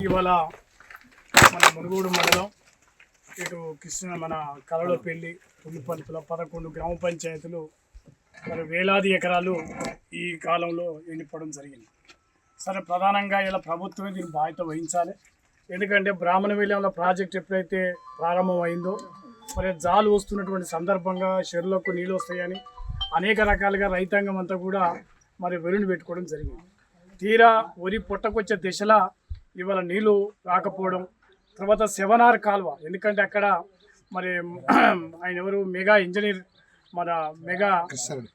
ఇవాళ మన మునుగోడు మండలం ఇటు కృష్ణ మన కలవలపల్లి పులిపల్లిలో 11 గ్రామ పంచాయతీలు మరి వేలాది ఎకరాలు ఈ కాలంలో ఎండిపోవడం జరిగింది. సరే, ప్రధానంగా ఇలా ప్రభుత్వమే దీన్ని బాధ్యత వహించాలి. ఎందుకంటే బ్రాహ్మణ విలీనంలో ప్రాజెక్ట్ ఎప్పుడైతే ప్రారంభమైందో మరి జాలు వస్తున్నటువంటి సందర్భంగా చెరువులకు నీళ్ళు వస్తాయని అనేక రకాలుగా రైతాంగం అంతా కూడా మరి వెలుని పెట్టుకోవడం జరిగింది. తీరా వరి పొట్టకొచ్చే దిశలా ఇవాళ నీళ్ళు రాకపోవడం, తర్వాత సెవనార్ కాలువ, ఎందుకంటే అక్కడ మరి ఆయన ఎవరు మెగా ఇంజనీర్ మన మెగా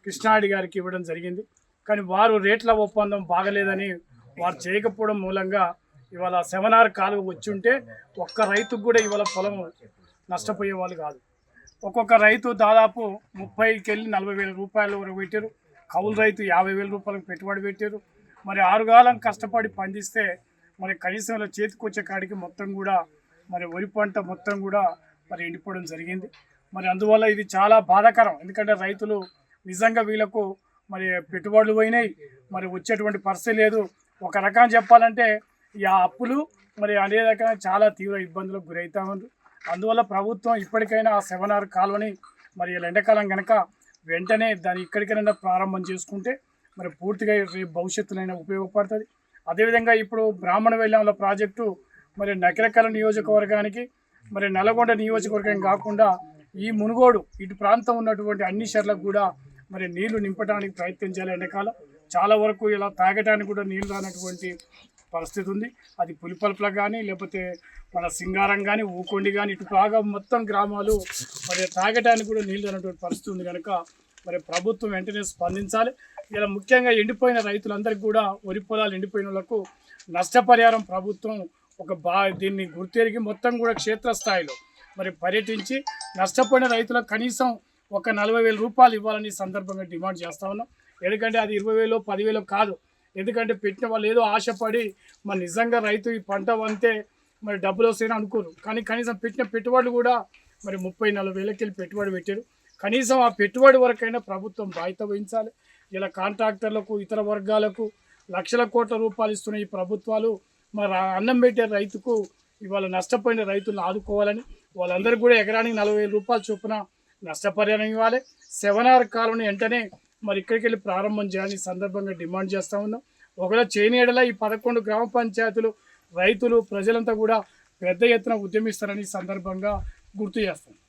కృష్ణారెడ్డి గారికి ఇవ్వడం జరిగింది. కానీ వారు రేట్ల ఒప్పందం బాగలేదని వారు చేయకపోవడం మూలంగా ఇవాళ సెవనార్ కాలువ వచ్చి ఉంటే ఒక్క రైతుకు కూడా ఇవాళ పొలం నష్టపోయే వాళ్ళు కాదు. ఒక్కొక్క రైతు దాదాపు 30,000-40,000 రూపాయల వరకు పెట్టారు. కౌలు రైతు 50,000 రూపాయలకు పెట్టుబడి పెట్టారు. మరి 6 కాలం కష్టపడి పండిస్తే మరి కనీసం చేతికి వచ్చే కాడికి మొత్తం కూడా మరి వరి పంట మొత్తం కూడా మరి ఎండిపోవడం జరిగింది. మరి అందువల్ల ఇది చాలా బాధాకరం. ఎందుకంటే రైతులు నిజంగా వీళ్ళకు మరి పెట్టుబడులు పోయినాయి, మరి వచ్చేటువంటి పరిస్థితి లేదు. ఒక రకం చెప్పాలంటే ఈ అప్పులు మరి అనే రకంగా చాలా తీవ్ర ఇబ్బందులకు గురవుతా ఉంది. అందువల్ల ప్రభుత్వం ఇప్పటికైనా ఆ సెవనార్ కాలువని మరి ఎండాకాలం కనుక వెంటనే దాన్ని ఇక్కడికైనా ప్రారంభం చేసుకుంటే మరి పూర్తిగా రేపు భవిష్యత్తునైనా ఉపయోగపడుతుంది. అదేవిధంగా ఇప్పుడు బ్రాహ్మణ వెల్లంల ప్రాజెక్టు మరి నకిరేకల్ నియోజకవర్గానికి మరి నల్గొండ నియోజకవర్గం కాకుండా ఈ మునుగోడు ఇటు ప్రాంతం ఉన్నటువంటి అన్ని చెర్లకు కూడా మరి నీళ్లు నింపడానికి ప్రయత్నం చేయాలి. ఎండాకాలం చాలా వరకు ఇలా తాగడానికి కూడా నీళ్ళు రానటువంటి పరిస్థితి ఉంది. అది పులిపల్పల కానీ లేకపోతే మన సింగారం కానీ ఊకొండి కానీ ఇటు బాగా మొత్తం గ్రామాలు మరి తాగడానికి కూడా నీళ్ళు రానటువంటి పరిస్థితి ఉంది. కనుక మరి ప్రభుత్వం వెంటనే స్పందించాలి. ఇలా ముఖ్యంగా ఎండిపోయిన రైతులందరికీ కూడా వరి పొలాలు ఎండిపోయిన వాళ్ళకు నష్టపరిహారం ప్రభుత్వం దీన్ని గుర్తెరిగి మొత్తం కూడా క్షేత్రస్థాయిలో మరి పర్యటించి నష్టపోయిన రైతులకు కనీసం ఒక 40,000 రూపాయలు ఇవ్వాలని సందర్భంగా డిమాండ్ చేస్తూ ఉన్నాం. ఎందుకంటే అది 20,000 10,000 కాదు. ఎందుకంటే పెట్టిన వాళ్ళు ఏదో ఆశపడి మరి నిజంగా రైతు ఈ పంట వంతే మరి డబ్బులు వస్తాయని అనుకోరు. కానీ కనీసం పెట్టిన పెట్టుబడులు కూడా మరి 30,000-40,000కి వెళ్ళి పెట్టుబడి పెట్టారు. కనీసం ఆ పెట్టుబడి వరకైనా ప్రభుత్వం బాధ్యత వహించాలి. ఇలా కాంట్రాక్టర్లకు ఇతర వర్గాలకు లక్షల కోట్ల రూపాయలు ఇస్తున్న ఈ ప్రభుత్వాలు మరి అన్నం పెట్టే రైతుకు ఇవాళ నష్టపోయిన రైతులను ఆదుకోవాలని వాళ్ళందరికీ కూడా ఎకరానికి 40,000 రూపాయల చొప్పున నష్టపరిహారం ఇవ్వాలి. సెవనార్ కాలువని వెంటనే మరి ఇక్కడికి వెళ్ళి ప్రారంభం చేయాలని సందర్భంగా డిమాండ్ చేస్తూ ఉన్నాం. ఒకవేళ చేయనీయడలా ఈ 11 గ్రామ పంచాయతీలు రైతులు ప్రజలంతా కూడా పెద్ద ఎత్తున ఉద్యమిస్తారని సందర్భంగా గుర్తు చేస్తాం.